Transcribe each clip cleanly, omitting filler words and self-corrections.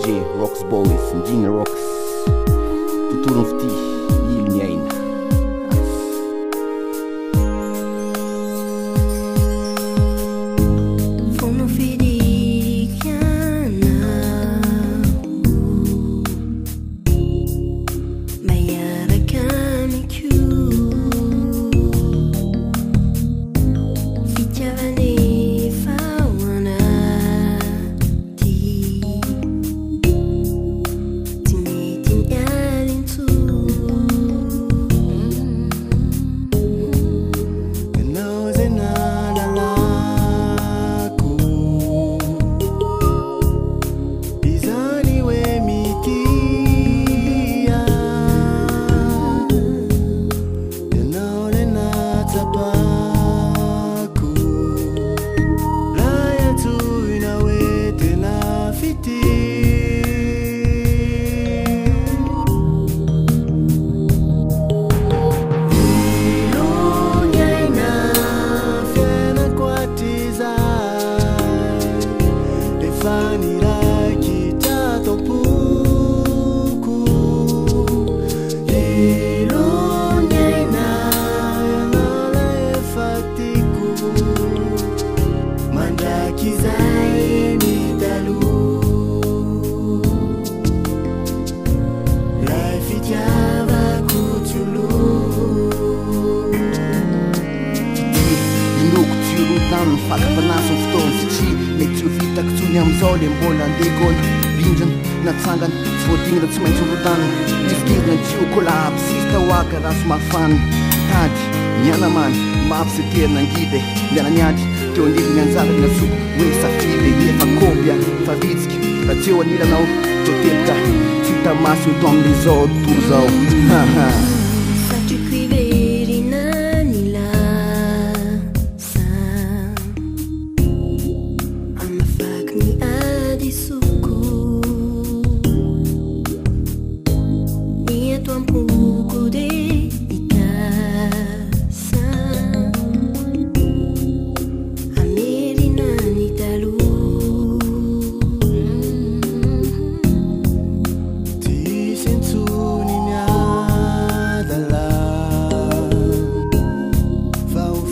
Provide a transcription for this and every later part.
DJ Rocks Boys, Ndina Rocks, tontolo ny fity ilo ny aina. Fakapanasa ny fotoany satria mety ho vitako tsony amizao le mbola andehakona vindrana natsangana tsy voadingana tsy maintsy olotanana tifidingana tio kola aby sista hoaka raha somafana tady mianamany mahampiseterina angide mianany ady teo aniliny anjarany nasoko hoe safide efa kopia fa vitsika raha tsy eo anilanao totelika tsy tamasy oto amin'izao tontolo zao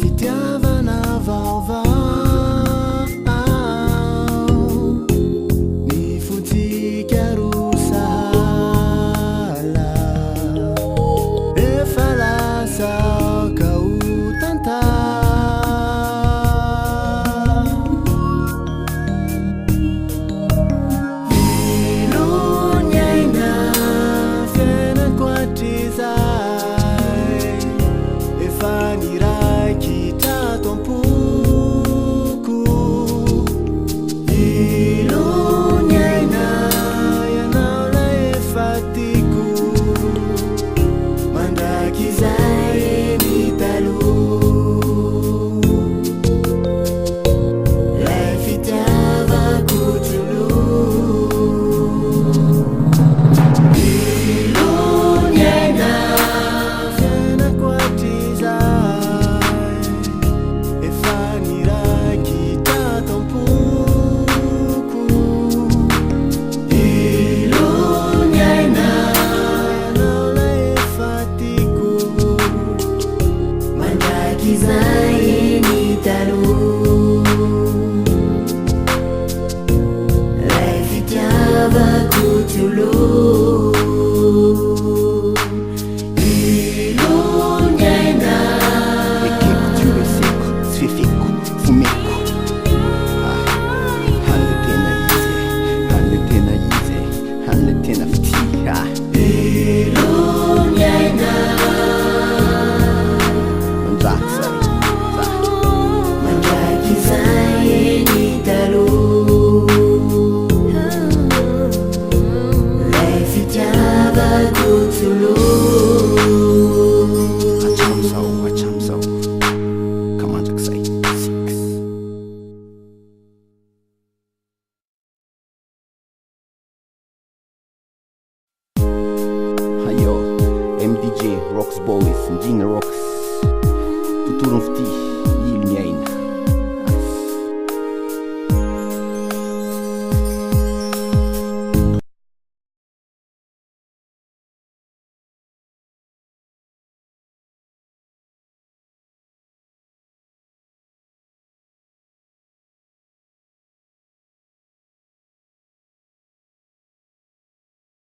Fitiava